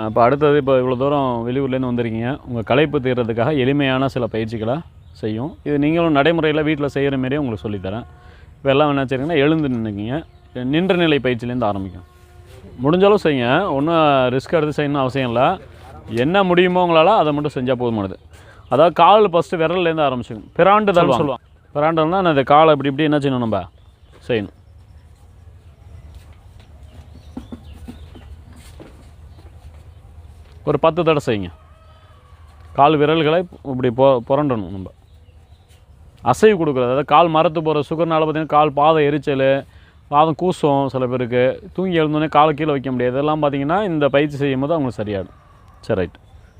இப்போ அடுத்தது இப்போ இவ்வளோ தூரம் வெளியூர்லேருந்து வந்திருக்கீங்க. உங்கள் களைப்பு தீர்றதுக்காக எளிமையான சில பயிற்சிகளை செய்யும். இது நீங்களும் நடைமுறையில் வீட்டில் செய்கிற மாரியே உங்களுக்கு சொல்லித்தரேன். இப்போ எல்லாம் என்ன செய்றீங்கன்னா, எழுந்து நின்றுக்கிங்க. நின்ற நிலை பயிற்சியிலேருந்து ஆரம்பிக்கும். முடிஞ்சளவு செய்யுங்க. ஒன்றும் ரிஸ்க் எடுத்து செய்யணும்னு அவசியம் இல்லை. என்ன முடியுமோ உங்களால் அதை மட்டும் செஞ்சால் போதுமானது. அதாவது கால் ஃபஸ்ட்டு விரல்லேருந்து ஆரம்பிச்சுக்கணும். பிராண்டுதல் சொல்லுவாங்க. பிராண்டல்னால் அந்த காலை இப்படி இப்படி என்ன செய்யணும், நம்ம செய்யணும். ஒரு 10 தடவை செய்யுங்க. கால் விரல்களை இப்படி புரண்டணும். நம்ம அசைவு கொடுக்குறது, அதாவது கால் மரத்து போகிற சுகர்னால பார்த்திங்கன்னா கால் பாதம் எரிச்சல், பாதம் கூசும். சில பேருக்கு தூங்கி எழுந்தோடனே காலை கீழே வைக்க முடியாது. இதெல்லாம் பார்த்திங்கன்னா இந்த பயிற்சி செய்யும் போது அவங்களுக்கு சரியாகும். சரி, ரைட்,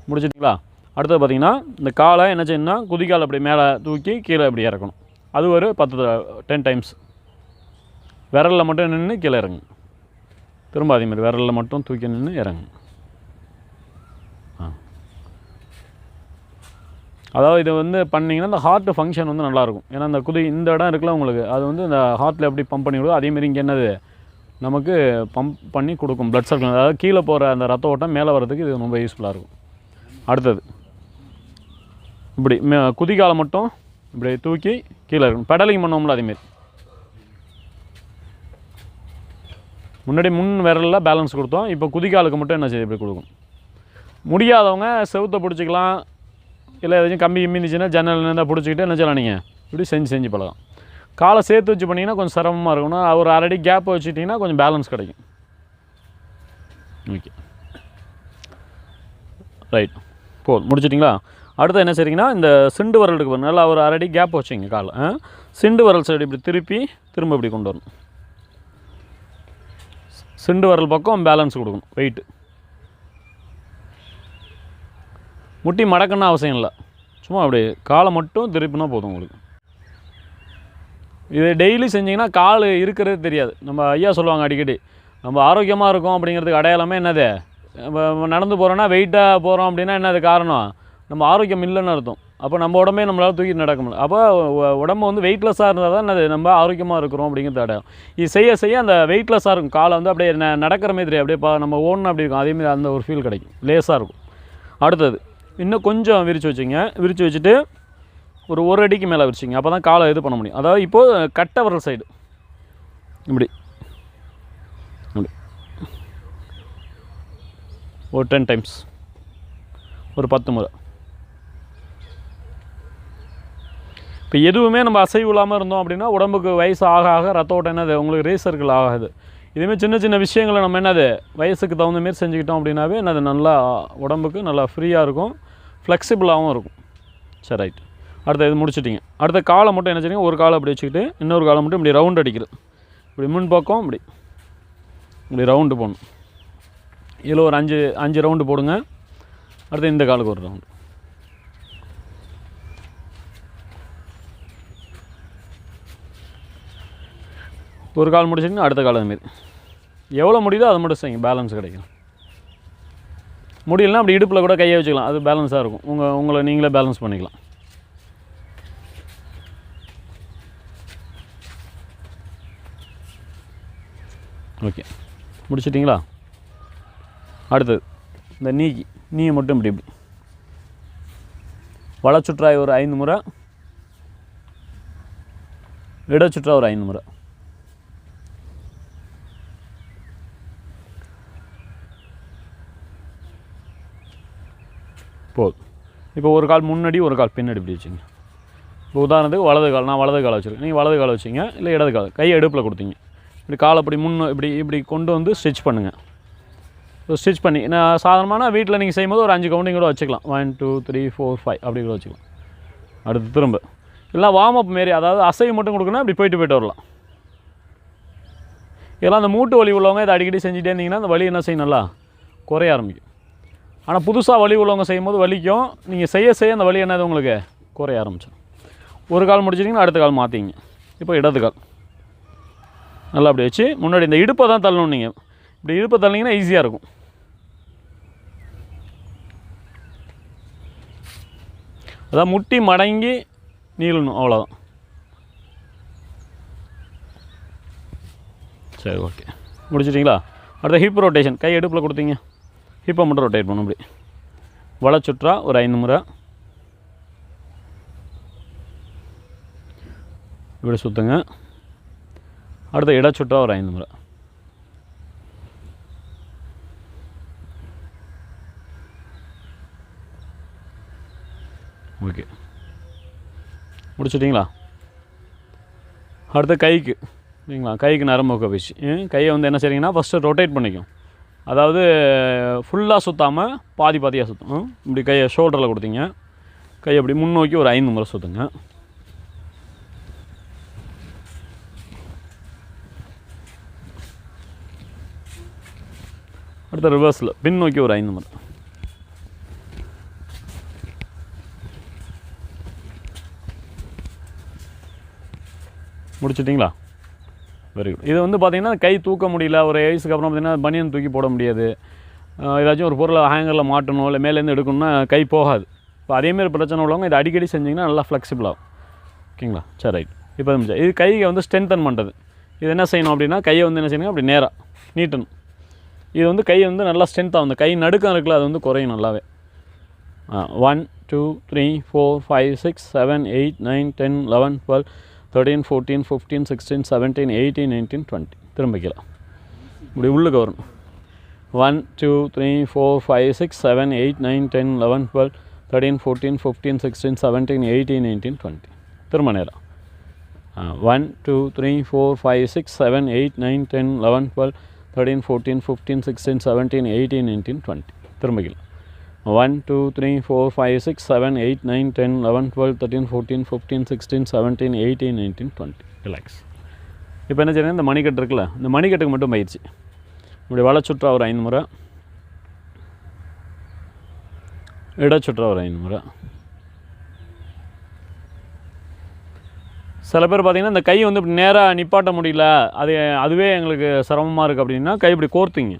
முடிச்சிட்டிங்களா? அடுத்தது பார்த்திங்கன்னா இந்த காலை என்ன செய்யணும்னா, குதிக்கால் அப்படி மேலே தூக்கி கீழே இப்படி இறக்கணும். அது ஒரு 10 டைம்ஸ். விரலில் மட்டும் நின்று கீழே இறங்கு. திரும்ப அதேமாதிரி விரலில் மட்டும் தூக்கி நின்று இறங்கு. அதாவது இது வந்து பண்ணிங்கன்னா இந்த ஹார்ட் ஃபங்க்ஷன் வந்து நல்லாயிருக்கும். ஏன்னா இந்த இடம் இருக்குல்ல உங்களுக்கு, அது வந்து இந்த ஹார்ட்டில் எப்படி பம்ப் பண்ணி கொடுக்கும். அதேமாரி இங்கே என்னது நமக்கு பம்ப் பண்ணி கொடுக்கும் ப்ளட் சர்க்குலேஷன். அதாவது கீழே போகிற அந்த ரத்த ஓட்டம் மேலே வர்றதுக்கு இது ரொம்ப யூஸ்ஃபுல்லாக இருக்கும். அடுத்தது இப்படி குதிகாலை மட்டும் இப்படி தூக்கி கீழே இருக்கணும். பெடலிங் பண்ணுவோம்ல அதேமாரி. முன்னாடி முன் விரலில் பேலன்ஸ் கொடுத்தோம். இப்போ குதிகாலுக்கு மட்டும் என்ன செய்யுது, இப்படி கொடுக்கும். முடியாதவங்க செவுத்தை பிடிச்சிக்கலாம். இல்லை ஏதாச்சும் கம்பி இருந்துச்சுன்னா ஜன்னல் இருந்தால் பிடிச்சிக்கிட்டு என்ன செய்யலாம், நீங்கள் இப்படி செஞ்சு பழகம். காலை சேர்த்து வச்சு பண்ணிங்கன்னா கொஞ்சம் சிரமமாக இருக்கணும். ஒரு அரை அடி கேப் வச்சுட்டிங்கன்னா கொஞ்சம் பேலன்ஸ் கிடைக்கும். ஓகே, ரைட், முடிச்சிட்டிங்களா? அடுத்து என்ன செய்றீங்கன்னா, இந்த சிண்டு வரலுக்கு நல்லா ஒரு அரை அடி கேப் வச்சுங்க. காலை சிண்டு வரல் சைடு இப்படி திரும்ப இப்படி கொண்டு வரணும். சிண்டு வரல் பக்கம் பேலன்ஸ் கொடுக்கணும். வெயிட்டு முட்டி மடக்கணும்னு அவசியம் இல்லை. சும்மா அப்படி காலை மட்டும் திருப்பினா போதும் உங்களுக்கு. இது டெய்லி செஞ்சிங்கன்னா கால் இருக்கிறது தெரியாது. நம்ம ஐயா சொல்லுவாங்க அடிக்கடி, நம்ம ஆரோக்கியமாக இருக்கோம் அப்படிங்கிறதுக்கு அடையாளமே என்னது, நம்ம நடந்து போகிறோன்னா வெயிட்டாக போகிறோம் அப்படின்னா என்னது காரணம், நம்ம ஆரோக்கியம் இல்லைன்னு அர்த்தம். அப்போ நம்ம உடம்பே நம்மளால் தூக்கிட்டு நடக்க முடியும். அப்போ உடம்பு வந்து வெயிட்லெஸ்ஸாக இருந்தால் தான் என்னது நம்ம ஆரோக்கியமாக இருக்கிறோம் அப்படிங்கிறது அடையாளம். இது செய்ய அந்த வெயிட்லெஸ்ஸாக இருக்கும். காலை வந்து அப்படியே நடக்கிற மாதிரி அப்படியே நம்ம ஓடணும் அப்படி இருக்கும். அதேமாதிரி அந்த ஒரு ஃபீல் கிடைக்கும், லேஸாக இருக்கும். அடுத்தது இன்னும் கொஞ்சம் விரித்து வச்சுங்க. விரித்து வச்சுட்டு ஒரு அடிக்கு மேலே விரிச்சிங்க. அப்போ தான் காலை இது பண்ண முடியும். அதாவது இப்போது கட்டை வரல் சைடு இப்படி ஒரு 10 டைம்ஸ், ஒரு 10 முறை. இப்போ எதுவுமே நம்ம அசைவு இல்லாமல் இருந்தோம் அப்படின்னா உடம்புக்கு வயசு ஆக ரத்த ஓட்டம் என்னது உங்களுக்கு ரேசர்கள் ஆகாது. இதுமாதிரி சின்ன விஷயங்களை நம்ம என்னது வயசுக்கு தகுந்த மாரி செஞ்சுக்கிட்டோம் அப்படின்னாவே என்னது நல்லா உடம்புக்கு நல்லா ஃப்ரீயாக இருக்கும், ஃப்ளெக்சிபிளாகவும் இருக்கும். சரி, ரைட். அடுத்த இது முடிச்சிட்டிங்க. அடுத்த காலை மட்டும் என்ன செய்யுங்க, ஒரு காலை அப்படி வச்சுக்கிட்டு இன்னொரு காலை மட்டும் இப்படி ரவுண்ட் அடிக்கிறது. இப்படி முன் பக்கம் இப்படி ரவுண்டு போடணும். இதில் ஒரு 5 ரவுண்டு போடுங்க. அடுத்து இந்த காலுக்கு ஒரு ரவுண்டு. ஒரு கால் முடிச்சிங்கன்னா அடுத்த கால் அதுமாரி எவ்வளோ முடியுதோ அதை மட்டும் செய்யுங்க, பேலன்ஸ் கிடைக்கும். முடியலன்னா அப்படி இடுப்பில் கூட கையை வச்சுக்கலாம், அது பேலன்ஸாக இருக்கும். உங்களை நீங்களே பேலன்ஸ் பண்ணிக்கலாம். ஓகே, முடிச்சிட்டிங்களா? அடுத்தது இந்த நீயை மட்டும் இப்படி வளச்சுற்றாய் ஒரு 5 முறை, இடச்சுற்றா ஒரு 5 முறை. போதும். இப்போ ஒரு கால் முன்னாடி ஒரு கால் பின்னாடி இப்படி வச்சுங்க. இப்போ உதாரணத்துக்கு நான் வலது காலை வச்சுருக்கேன், நீங்கள் வலது காலை வச்சிங்க, இல்லை இடது கால் கையை எடுப்பில் கொடுத்தீங்க. இப்படி காலை அப்படி இப்படி கொண்டு வந்து ஸ்டிச் பண்ணுங்கள். ஸ்டிச் பண்ணி நான் சாதாரணமான வீட்டில் நீங்கள் செய்யும்போது ஒரு 5 கவுண்டிங் கூட வச்சுக்கலாம். 1 2 3 4 5 அப்படி கூட வச்சுக்கலாம். அடுத்து திரும்ப இல்லை வார்ம் அப் மாரி, அதாவது அசைவு மட்டும் கொடுக்கணும். இப்படி போயிட்டு வரலாம். இதெல்லாம் அந்த மூட்டு வலி உள்ளவங்க இதை அடிக்கடி செஞ்சுட்டே இருந்தீங்கன்னா அந்த வலி என்ன செய்யும், நல்லா குறைய ஆரம்பிக்கும். ஆனால் புதுசாக வலி உள்ளவங்க செய்யும்போது வலிக்கும். நீங்கள் செய்ய அந்த வலி என்னது உங்களுக்கு குறைய ஆரம்பிச்சோம். ஒரு கால் முடிச்சிட்டிங்கன்னா அடுத்த கால் மாற்றிங்க. இப்போ இடது கால் நல்லா அப்படி வச்சு முன்னாடி இந்த இடுப்பை தான் தள்ளணும். நீங்கள் இப்படி இடுப்பை தள்ளிங்கன்னா ஈஸியாக இருக்கும். அதான் முட்டி மடங்கி நீளணும், அவ்வளோதான். சரி, ஓகே, முடிச்சிட்டிங்களா? அடுத்த ஹிப் ரொட்டேஷன். கை இடுப்பில் கொடுத்தீங்க, ஹிப்பை மட்டும் ரொட்டேட் பண்ணும். இப்படி வளைச்சுற்றா ஒரு 5 முறை இப்படி சுற்றுங்க. அடுத்த இடச்சுற்றா ஒரு 5 முறை. ஓகே, முடிச்சுட்டிங்களா? அடுத்த கைக்கு சரிங்களா? கைக்கு நரம்பு பயிற்சி. கையை வந்து என்ன செய்றீங்கன்னா ஃபஸ்ட்டு ரொட்டேட் பண்ணிக்கும். அதாவது ஃபுல்லாக சுற்றாமல் பாதி பாதியாக சுற்றும். இப்படி கையை ஷோல்டரில் கொடுத்தீங்க. கையை அப்படி முன்னோக்கி ஒரு 5 முறை சுற்றுங்க. அடுத்த ரிவர்ஸில் பின்னோக்கி ஒரு 5 முறை. முடிச்சிட்டிங்களா? Very good. இது வந்து பார்த்திங்கன்னா கை தூக்க முடியல, ஒரு வயசுக்கு அப்புறம் பார்த்திங்கன்னா பனியன் தூக்கி போட முடியாது, ஏதாச்சும் ஒரு பொருளை ஹேங்கரில் மாட்டணும், இல்லை மேலேருந்து எடுக்கணும்னா கை போகாது. இப்போ அதேமாரி பிரச்சனை உள்ளவங்க இதை அடிக்கடி செஞ்சிங்கன்னா நல்லா ஃப்ளெக்சிபிளாகும். ஓகேங்களா? சரி, ரைட். இப்போ இது கையை வந்து ஸ்ட்ரென்தன் பண்ணுறது. இது என்ன செய்யணும் அப்படின்னா கையை வந்து என்ன செய்யணும், அப்படி நேராக நீட்டணும். இது வந்து கை வந்து நல்லா ஸ்ட்ரென்த்தாக வந்து கை நடுக்கம் இருக்குல்ல, அது வந்து குறையும் நல்லாவே. 1 2 3 4 5 6 7 8 9 10 11 12 13 14 15 16 17 18 19 20. திரும்பிக்கலாம். இப்படி உள்ளுக்கு வரும். 1 2 3 4 5 6 7 8 9 10 11 12 13 14 15 16 17 18 19 20. திரும்ப நேரம். 1 2 3 4 5 6 7 8 9 10 11 12 13 14 15 16 17 18 19 20. திரும்பிக்கலாம். 1 2 3 4 5 6 7 8 9 10 11 12 13 14 15 16 17 18 19 20. ரிலாக்ஸ். இப்போ என்ன செய்யணும், இந்த மணிக்கட்டு இருக்குல்ல, இந்த மணிக்கட்டுக்கு மட்டும் பயிற்சி. இப்படி வளைச்சுற்றா ஒரு 5 முறை, இடச்சுற்றா ஒரு 5 முறை. சில பேர் பார்த்திங்கன்னா இந்த கை வந்து இப்படி நேராக நிப்பாட்ட முடியல, அதுவே எங்களுக்கு சிரமமாக இருக்குது அப்படின்னா கை இப்படி கோர்த்திங்க.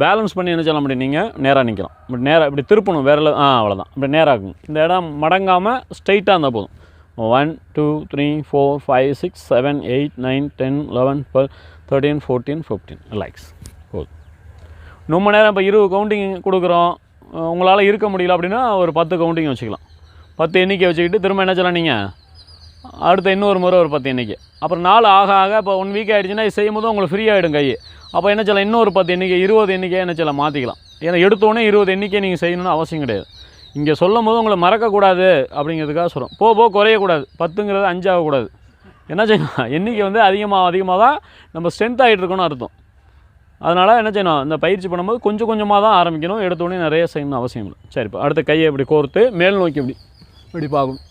பேலன்ஸ் பண்ணி என்ன செய்யலாம், அப்படி நீங்கள் நேராக நிற்கலாம். இப்படி நேராக இப்படி திருப்பணும் விரல். அவ்வளோதான். இப்படி நேராகும். இந்த இடம் மடங்காமல் ஸ்ட்ரைட்டாக இருந்தால் போதும். 1 2 3 4 5 6 7 8 9 10 11 12 13 14 15. ரிலாக்ஸ். போதும். ரொம்ப நேரம் இப்போ 20 கவுண்டிங் கொடுக்குறோம், உங்களால் இருக்க முடியல அப்படின்னா ஒரு 10 கவுண்டிங் வச்சுக்கலாம். 10 எண்ணிக்கை வச்சுக்கிட்டு திரும்ப என்ன செய்யலாம், நீங்கள் அடுத்த இன்னொரு முறை ஒரு 10 எண்ணிக்கை. அப்புறம் நாள் ஆக ஆக இப்போ 1 வீக் ஆகிடுச்சுன்னா இது செய்யும் போது உங்களுக்கு ஃப்ரீ ஆகிடும் கை. அப்போ என்ன செய்யலாம், இன்னொரு 10 எண்ணிக்கை 20 எண்ணிக்கையாக என்ன செய்யலாம் மாற்றிக்கலாம். ஏன்னா எடுத்தோடனே 20 எண்ணிக்கை நீங்கள் செய்யணும்னு அவசியம் கிடையாது. இங்கே சொல்லும் போது உங்களை மறக்கக்கூடாது அப்படிங்கிறதுக்காக சொல்கிறோம். போக குறையக்கூடாது. 10ங்கிறது 5 ஆகக்கூடாது. என்ன செய்யணும், எண்ணிக்கை வந்து அதிகமாக தான் நம்ம ஸ்ட்ரென்த் ஆகிட்டு இருக்கணும்னு அர்த்தம். அதனால் என்ன செய்யணும், இந்த பயிற்சி பண்ணும்போது கொஞ்சம் கொஞ்சமாக தான் ஆரம்பிக்கணும். எடுத்தோடனே நிறைய செய்யணும்னு அவசியம் இல்லை. சரி, இப்போ அடுத்த கையை இப்படி கோர்த்து மேல் நோக்கி இப்படி பார்க்கணும்.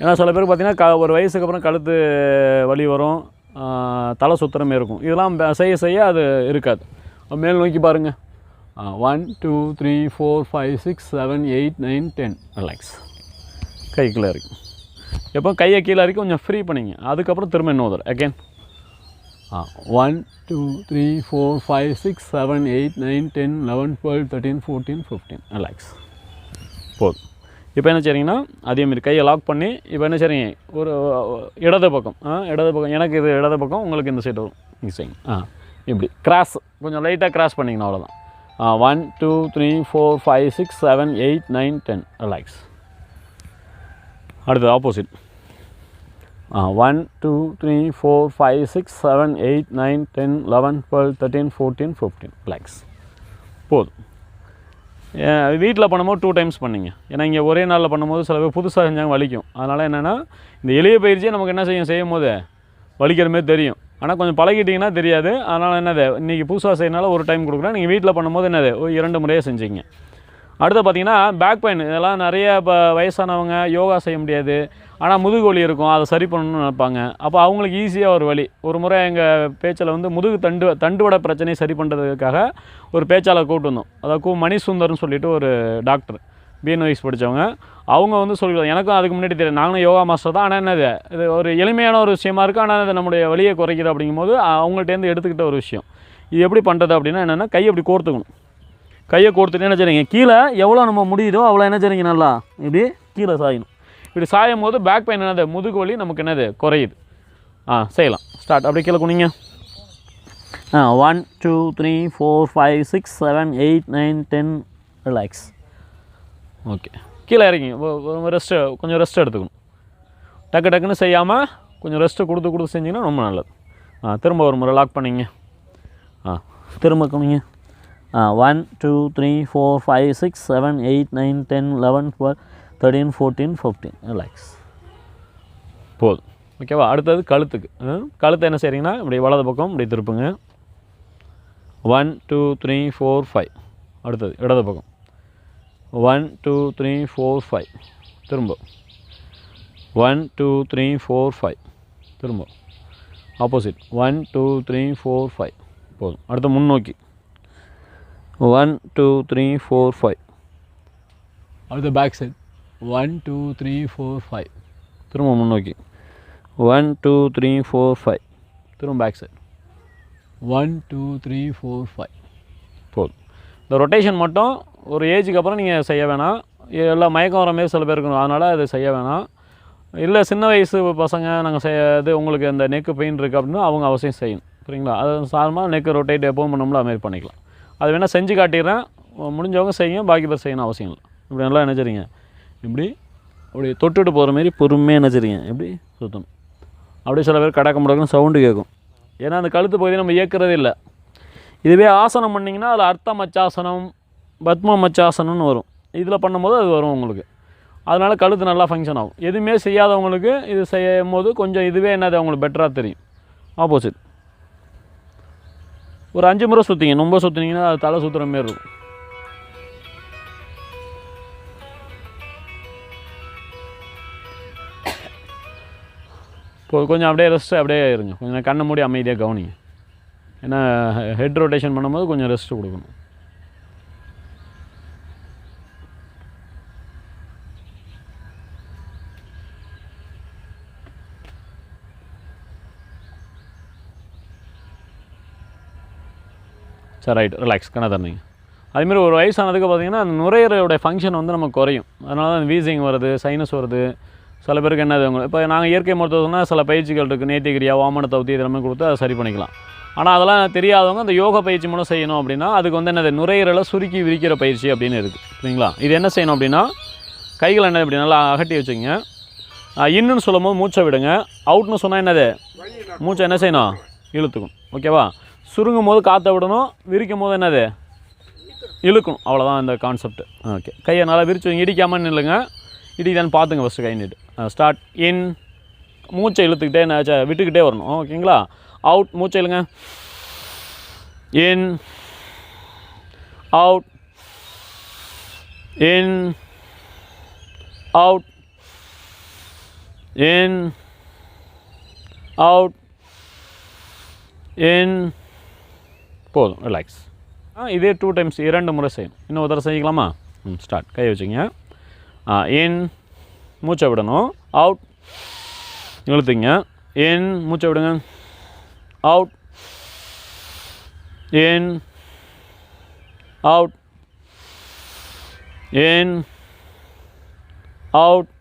ஏன்னா சில பேருக்கு பார்த்திங்கன்னா ஒரு வயசுக்கு அப்புறம் கழுத்து வலி வரும், தலை சுத்திரமே இருக்கும். இதெல்லாம் செய்ய அது இருக்காது. மேல் நோக்கி பாருங்கள். 1 2 3 4 5 6 7 8 9 10. ரிலாக்ஸ். கை கீழே இருக்கு. எப்போ கையை கீழே இருக்கு கொஞ்சம் ஃப்ரீ பண்ணிங்க. அதுக்கப்புறம் திரும்ப இன்னொரு அகெயின். 1 2 3 4 5 6 7 8 9 10 11 12 13 14 15. ரிலாக்ஸ். போதும். இப்போ என்ன செய்றீங்கன்னா அதேமாரி கையை லாக் பண்ணி இப்போ என்ன செய்றீங்க, ஒரு இடது பக்கம் எனக்கு இது இடது பக்கம், உங்களுக்கு இந்த சைடு வரும். நீங்கள் செய்யுங்க. இப்படி கிராஸ் கொஞ்சம் லைட்டாக கிராஸ் பண்ணிங்கன்னா அவ்வளோதான். 1 2 3 4 5 6 7 8 9 10. ரிலாக்ஸ். அடுத்தது ஆப்போசிட். 1 2 3 4 5 6 7 8 9 10 11 12 13 14 15. ரிலாக்ஸ். போதும். வீட்டில் பண்ணும்போது 2 டைம்ஸ் பண்ணிங்க. ஏன்னா இங்கே ஒரே நாளில் பண்ணும்போது சில பேர் புதுசாக செஞ்சாங்க வலிக்கும். அதனால் என்னென்னா இந்த எளிய பயிற்சியை நமக்கு என்ன செய்யும் போது வலிக்கிற மாதிரி தெரியும். ஆனால் கொஞ்சம் பழகிட்டிங்கன்னா தெரியாது. அதனால் என்னது, இன்றைக்கி புதுசாக செய்யனால ஒரு டைம் கொடுக்குறேன். நீங்கள் வீட்டில் பண்ணும்போது என்னது ஒரு 2 முறையாக செஞ்சிங்க. அடுத்து பார்த்திங்கன்னா பேக் பெயின், இதெல்லாம் நிறைய இப்போ வயசானவங்க யோகா செய்ய முடியாது, ஆனால் முதுகு வலி இருக்கும், அதை சரி பண்ணணும்னு நினைப்பாங்க. அப்போ அவங்களுக்கு ஈஸியாக ஒரு வழி. ஒரு முறை எங்கள் பேச்சில் வந்து முதுகு தண்டுவட பிரச்சனையை சரி பண்ணுறதுக்காக ஒரு பேச்சாளர் கூப்பிட்டு வந்தோம். அதாவது மணிசுந்தர்னு சொல்லிட்டு ஒரு டாக்டர், பிஎன்ஒய்ஸ் படித்தவங்க. அவங்க வந்து சொல்லிடுவாங்க, எனக்கும் அதுக்கு முன்னாடி தெரியும், நாங்களும் யோகா மாஸ்டர் தான். ஆனால் என்னது இது ஒரு எளிமையான ஒரு விஷயமா இருக்குது, ஆனால் அது நம்முடைய வலியை குறைக்குது. அப்படிங்கும்போது அவங்கள்ட்டேருந்து எடுத்துக்கிட்ட ஒரு விஷயம். இது எப்படி பண்ணுறது அப்படின்னா என்னென்னா, கையை அப்படி கோர்த்துக்கணும். கையை கோர்த்துட்டு என்ன செய்றீங்க, கீழே எவ்வளோ நம்ம முடியுதோ அவ்வளோ என்ன செய்றீங்க, நல்லா இப்படி கீழே சாயணும். இப்படி சாயும் போது பேக் பெயின் என்னது, முதுகு வலி நமக்கு என்னது குறையுது. செய்யலாம். ஸ்டார்ட். அப்படியே கீழே குனிங்க. 1 2 3 4 5 6 7 8 9 10 ரிலாக்ஸ். ஓகே, கீழே இறங்கிங்க. ரெஸ்ட்டு, கொஞ்சம் ரெஸ்ட் எடுத்துக்கணும். டக்குன்னு செய்யாமல் கொஞ்சம் ரெஸ்ட்டு கொடுத்து செஞ்சிங்கன்னா ரொம்ப நல்லது. திரும்ப ஒரு முறை லாக் பண்ணிங்க. திரும்ப கம்மிங்க. 1 2 3 4 5 6 7 8 9 10 11 12 13 14 15 ரிலாக்ஸ். போதும். ஓகேவா? அடுத்தது கழுத்துக்கு. கழுத்தை என்ன செய்கிறீங்கன்னா இப்படி வலது பக்கம் இப்படி திருப்புங்க. 1 2 3 4 5. அடுத்தது இடது பக்கம் 1 2 3 4 5. திரும்ப 1 2 3 4 5. திரும்ப ஆப்போசிட் 1 2 3 4 5. போதும். அடுத்து முன்னோக்கி 1 2 3 4 5. அடுத்து பேக் சைட் 1 2 3 4 5. திரும்ப முன்னோக்கி 1 2 3 4 5. திரும்ப பேக் சைட் 1 2 3 4 5. போதும். இந்த ரொட்டேஷன் மட்டும் ஒரு ஏஜுக்கு அப்புறம் நீங்கள் செய்ய வேணாம். எல்லாம் மயக்கம் வர மாரி சில பேர் இருக்கணும், அதனால் அதை செய்ய வேணாம். இல்லை சின்ன வயசு பசங்க நாங்கள் செய்யாது, உங்களுக்கு இந்த நெக்கு பெயின் இருக்குது அப்படின்னா அவங்க அவசியம் செய்யணும். சரிங்களா? அது சாதாரணமாக நெக்கு ரொட்டேட் எப்போவும் பண்ணோம்ல அதுமாரி பண்ணிக்கலாம். அது வேணால் செஞ்சு காட்டிடுறேன், முடிஞ்சவங்க செய்யுங்க, பாக்கி பேர் செய்யணும் அவசியம் இல்லை. இப்படி நல்லா நினைச்சிருங்க, இப்படி அப்படி தொட்டுட்டு போகிற மாரி பொறுமையாக நினைச்சிருங்க, எப்படி சுத்தணும். அப்படியே சில பேர் கடக்க முடக்குன்னு சவுண்டு கேட்கும். ஏன்னா அந்த கழுத்து பகுதியை நம்ம இயக்கிறதே இல்லை. இதுவே ஆசனம் பண்ணிங்கன்னா அதில் அர்த்த மச்சாசனம், பத்ம மச்சாசனம்னு வரும். இதில் பண்ணும்போது அது வரும் உங்களுக்கு. அதனால் கழுத்து நல்லா ஃபங்க்ஷன் ஆகும். எதுவுமே செய்யாதவங்களுக்கு இது செய்யும் போது கொஞ்சம் இதுவே என்னது அவங்களுக்கு பெட்டராக தெரியும். ஆப்போசிட் ஒரு 5 முறை சுற்றிங்க. ரொம்ப சுற்றினீங்கன்னா அது தலை சுற்றுற மாரி இருக்கும். இப்போ கொஞ்சம் அப்படியே ரெஸ்ட்டு அப்படியே இருங்க. கொஞ்சம் கண்ணை மூடி அமைதியாக கவனிங்க. ஏன்னா ஹெட் ரொட்டேஷன் பண்ணும்போது கொஞ்சம் ரெஸ்ட்டு கொடுக்கணும். சரி, ரைட், ரிலாக்ஸ். கண்ணை தரணிங்க. அதுமாரி ஒரு வயசானதுக்கு பார்த்திங்கன்னா அந்த நுரையீரலுடைய ஃபங்க்ஷன் வந்து நமக்கு குறையும். அதனால தான் வீசிங் வருது, சைனஸ் வருது. சில பேருக்கு என்னது இப்போ நாங்கள் இயற்கை மருத்துவம்னா சில பயிற்சிகள் இருக்குது, நேத்திகிரியா, வாமன தவுத்தி இதெல்லாமே கொடுத்து அதை சரி பண்ணிக்கலாம். ஆனால் அதெல்லாம் தெரியாதவங்க அந்த யோகா பயிற்சி மூலம் செய்யணும் அப்படின்னா அதுக்கு வந்து என்னது நுரையீரலை சுருக்கி விரிக்கிற பயிற்சி அப்படின்னு இருக்குது. சரிங்களா? இது என்ன செய்யணும் அப்படின்னா கைகள் என்னது இப்படி நல்லா அகட்டி வச்சுங்க. இன்னுன்னு சொல்லும் போது மூச்சை விடுங்க. அவுட்னு சொன்னால் என்னது மூச்சை என்ன செய்யணும் இழுத்துக்கும். ஓகேவா? சுருங்கும் போது காற்றை விடணும், விரிக்கும் போது என்னது இழுக்கணும். அவ்வளோதான் இந்த கான்செப்ட். ஓகே, கையை நல்லா விரிச்சு இடிக்காமல் நில்லுங்க. இடிதான்னு பார்த்துங்க ஃபஸ்ட்டு கை நீட்டு. ஸ்டார்ட். இன், மூச்சை இழுத்துக்கிட்டே விட்டுக்கிட்டே வரணும். ஓகேங்களா? அவுட், மூச்சை இழுங்க. இன், அவுட், இன், அவுட், இன், அவுட், இன். போதும், ரிலாக்ஸ். இதே 2 டைம்ஸ் 2 முறை செய்யணும். இன்னும் ஒரு தடவை செய்யலாமா? ஸ்டார்ட். கை வச்சுங்க. இன், மூச்சை விடணும். அவுட், இழுத்துங்க. இன், மூச்சை விடுங்க. அவுட், இன், அவுட், இன், அவுட்,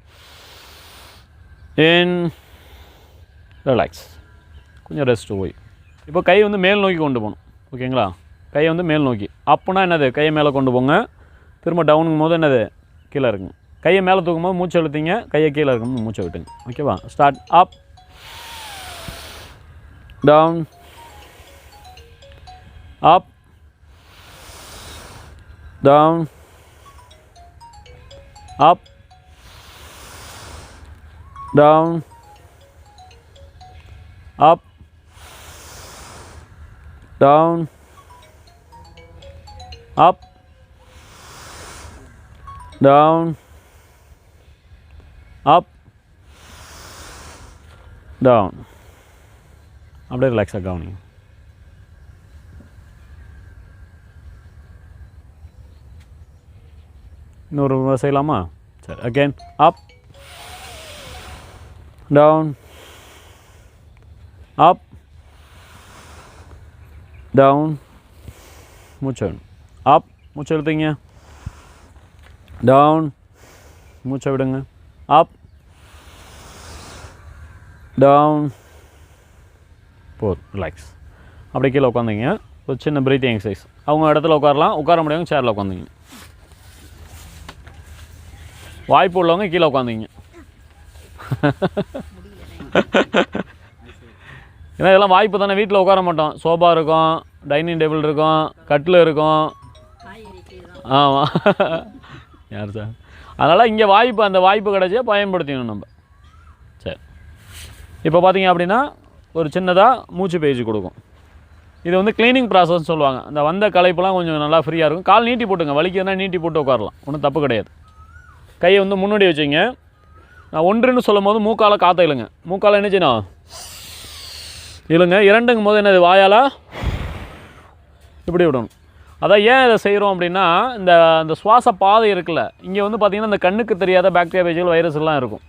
இன். ரிலாக்ஸ். கொஞ்சம் ரெஸ்ட் போய். இப்போ கை வந்து மேல் நோக்கி கொண்டு போகணும். ஓகேங்களா? கையை வந்து மேல் நோக்கி. அப்புன்னா என்னது கையை மேலே கொண்டு போங்க. திரும்ப டவுனுங்கும் போது என்னது கீழே இருக்குங்க. கையை மேலே தூக்கும் போது மூச்சை இழுத்தீங்க, கையை கீழே இருக்கும்போது மூச்சை விட்டுங்க. ஓகேவா? ஸ்டார்ட். அப், டவுன், அப், டவுன், அப், டவுன், அப், down, up, down, up, down. அப்படியே ரிலாக்ஸாக கவனிங்க. இன்னொரு செய்யலாமா? சரி, அகெயின் அப், டவுன், அப், டவுன். மூச்சு அப், மூச்சை இழுத்தீங்க. டவுன், மூச்சை விடுங்க. அப், டவுன். போதும், ரிலாக்ஸ். அப்படியே கீழே உட்காந்துங்க. ஒரு சின்ன ப்ரீத்திங் எக்ஸசைஸ். அவங்க இடத்துல உட்காரலாம், உட்கார முடியாமல் சேரில் உட்காந்துங்க. வாய்ப்பு உள்ளவங்க கீழே உட்காந்துங்க. ஏன்னா இதெல்லாம் வாய்ப்பு தானே. வீட்டில் உட்கார மாட்டோம். சோஃபா இருக்கும், டைனிங் டேபிள் இருக்கும், கட்டில் இருக்கும். ஆமாம், யார் சார்? அதனால் இங்கே வாய்ப்பு, அந்த வாய்ப்பு கிடச்சா பயன்படுத்திக்கணும் நம்ம. சரி, இப்போ பார்த்தீங்க அப்படின்னா ஒரு சின்னதாக மூச்சு பயிற்சி கொடுக்கும். இது வந்து க்ளீனிங் ப்ராசஸ்ன்னு சொல்லுவாங்க. அந்த வந்த களைப்பெல்லாம் கொஞ்சம் நல்லா ஃப்ரீயாக இருக்கும். கால் நீட்டி போட்டுங்க, வலிக்குதுன்னா நீட்டி போட்டு உட்காரலாம், ஒன்றும் தப்பு கிடையாது. கையை வந்து முன்னாடி வச்சுங்க. நான் 1ன்னு சொல்லும் போது மூக்கால் காற்றை இழுங்க. மூக்கால் என்ன செய்யணும்? இழுங்க. 2ங்கும் போது என்னது? வாயால் இப்படி விடணும். அதான் ஏன் இதை செய்கிறோம் அப்படின்னா, இந்த சுவாச பாதை இருக்குல்ல, இங்கே வந்து பார்த்திங்கன்னா இந்த கண்ணுக்கு தெரியாத பாக்டீரியா, வைரஸ், வைரஸ் எல்லாம் இருக்கும்.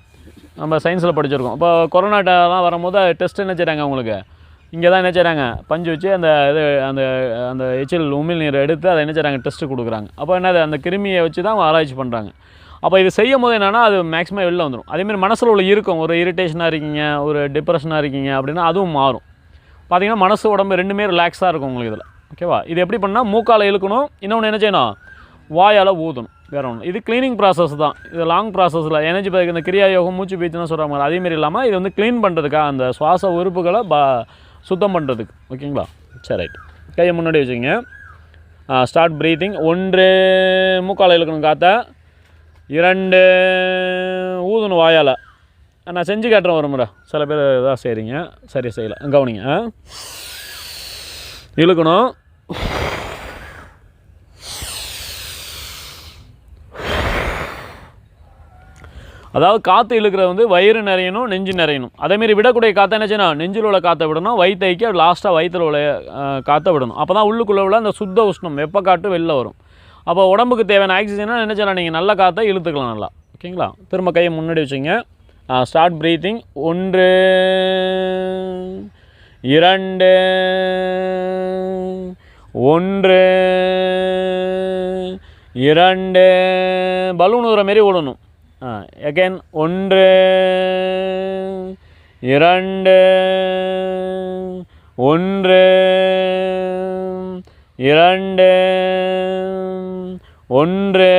நம்ம சயின்ஸில் படிச்சிருக்கோம். இப்போ கொரோனாட்டெலாம் வரும்போது டெஸ்ட் என்ன செய்கிறாங்க உங்களுக்கு? இங்கே தான் என்ன செய்கிறாங்க? பஞ்சு வச்சு அந்த அந்த எச்சில் உமிழ் நீரை எடுத்து அதை என்ன செய்கிறாங்க? டெஸ்ட்டு கொடுக்குறாங்க. அப்போ என்னது? அந்த கிருமியை வச்சு தான் ஆராய்ச்சி பண்ணுறாங்க. அப்போ இது செய்யும் போது என்னென்னா அது மேக்ஸிமம் வெளில வந்துடும். அதேமாதிரி மனசில் உள்ள இருக்கும், ஒரு இரிட்டேஷனாக இருக்கீங்க, ஒரு டிப்ரெஷனாக இருக்கீங்க அப்படின்னா அதுவும் மாறும். பார்த்திங்கன்னா மனசு உடம்பு ரெண்டுமே ரிலாக்ஸாக இருக்கும் உங்களுக்கு இதில். ஓகேவா? இது எப்படி பண்ணால் மூக்கால் இழுக்கணும், இன்னொன்று என்ன செய்யணும்? வாயால் ஊதணும். வேறு ஒன்று. இது க்ளீனிங் ப்ராசஸ் தான். இது லாங் ப்ராசஸில் எனர்ஜி பார்க்க இந்த கிரியா யோகம், மூச்சு பயிற்சின்னு சொல்கிறாங்க. அதேமாரி இல்லாமல் இது வந்து க்ளீன் பண்ணுறதுக்காக, அந்த சுவாச உறுப்புகளை சுத்தம் பண்ணுறதுக்கு. ஓகேங்களா? சரி, ரைட். கையை முன்னாடி வச்சுங்க. Start breathing. 1 மூக்கால் இழுக்கணும் காற்றை, 2 ஊதணும் வாயால். நான் செஞ்சு காட்டுறேன் ஒரு முறை. சில பேர் இதாக செய்கிறீங்க, சரியாக செய்யலை, கவனிங்க. இழுக்கணும், அதாவது காற்று இழுக்கிறது வந்து வயிறு நிறையணும், நெஞ்சு நிறையணும். அதேமாரி விடக்கூடிய காற்றை என்ன செய்யணும்? நெஞ்சில் உள்ள காற்றை விடணும், வயிற்றைக்கு லாஸ்ட்டாக வயிற்றில் உள்ள காற்றை விடணும். அப்போ தான் உள்ளுக்குள்ளே உள்ள அந்த சுத்த உஷ்ணம் வெப்ப காற்று வெளில வரும். அப்போ உடம்புக்கு தேவையான ஆக்சிஜனாக என்ன செய்யலாம்? நீங்கள் நல்ல காற்றை இழுத்துக்கலாம் நல்லா. ஓகேங்களா? திரும்ப கையை முன்னாடி வச்சுங்க. Start breathing. 1 2 1 2 பலூன் ஊதுற மாரி விடணும். Again 1 2 1 2 1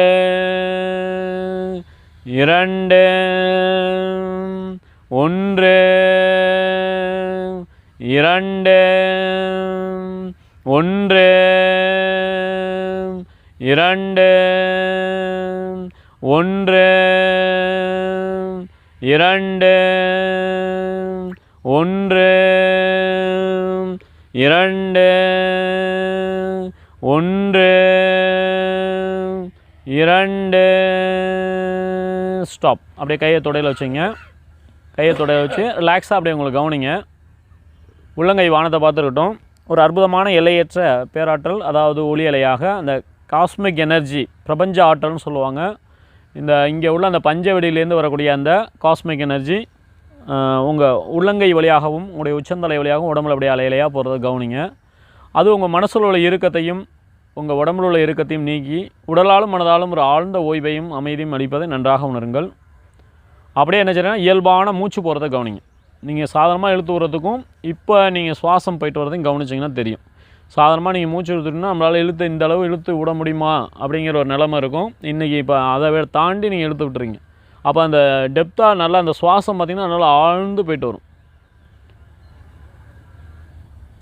2 1 2 1 2 1 2 1 2 1 2 stop. அப்படியே கையை தொடையில் வச்சுங்க. கையை தொடையில் வச்சு ரிலாக்ஸாக அப்படியே உங்களுக்கு கவனிங்க. உள்ளங்கை வானத்தை பார்த்துருக்கட்டும். ஒரு அற்புதமான எல்லையற்ற பேராற்றல், அதாவது ஒளி அலையாக அந்த காஸ்மிக் எனர்ஜி, பிரபஞ்ச ஆற்றல்னு சொல்லுவாங்க. இங்கே உள்ள அந்த பஞ்சவெளியிலேருந்து வரக்கூடிய அந்த காஸ்மிக் எனர்ஜி உங்கள் உள்ளங்கை வழியாகவும் உங்களுடைய உச்சந்தலை வழியாகவும் உடம்புல அப்படியே அலையிலையாக போகிறத கவனிங்க. அது உங்கள் மனசில் உள்ள இறுக்கத்தையும் உங்கள் உடம்பில் உள்ள இறுக்கத்தையும் நீக்கி உடலாலும் மனதாலும் ஒரு ஆழ்ந்த ஓய்வையும் அமைதியும் அளிப்பதை நன்றாக உணருங்கள். அப்படியே என்ன செய்யறேன்னா இயல்பான மூச்சு போகிறத கவனிங்க. நீங்கள் சாதாரணமாக இழுத்து விடுறதுக்கும் இப்போ நீங்கள் சுவாசம் போயிட்டு வரதையும் கவனிச்சிங்கன்னா தெரியும். சாதாரணமாக நீங்கள் மூச்சு இழுத்துட்டுனா நம்மளால் இந்த அளவு இழுத்து விட முடியுமா அப்படிங்கிற ஒரு நிலைமை இருக்கும். இன்றைக்கி இப்போ அதை தாண்டி நீங்கள் இழுத்து விட்டுறீங்க. அப்போ அந்த டெப்த்தாக நல்லா அந்த சுவாசம் பார்த்திங்கன்னா நல்லா ஆழ்ந்து போயிட்டு வரும்.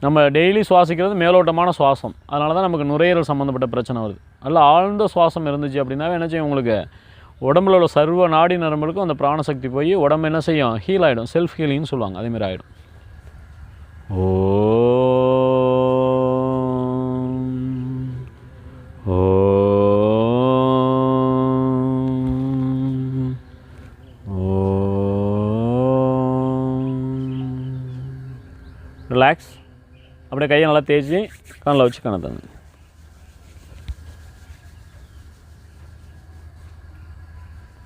நம்ம டெய்லி சுவாசிக்கிறது மேலோட்டமான சுவாசம். அதனால தான் நமக்கு நுரையீரல் சம்மந்தப்பட்ட பிரச்சனை வருது. நல்லா ஆழ்ந்த சுவாசம் இருந்துச்சு அப்படின்னாவே என்ன செய்யும், உங்களுக்கு உடம்புல உள்ள சர்வ நாடி நரம்புகளுக்கும் அந்த பிராணசக்தி போய் உடம்பு என்ன செய்யும், ஹீல் ஆகிடும். செல்ஃப் ஹீலிங்னு சொல்லுவாங்க, அதேமாதிரி ஆகிடும். ரிலாக்ஸ். அப்படியே கையை நல்லா தேய்ச்சி கண்ணில் வச்சு கணத்தாங்க.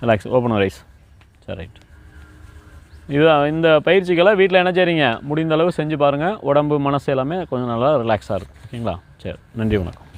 ரிலாக்ஸ். Open rice. சரி, ரைட். இதுதான் இந்த பயிற்சிகளை வீட்டில் என்ன செய்றீங்க, முடிந்த அளவு செஞ்சு பாருங்கள். உடம்பு மனசு எல்லாமே கொஞ்சம் நல்லா ரிலாக்ஸாக இருக்கும். ஓகேங்களா? சரி, நன்றி, வணக்கம்.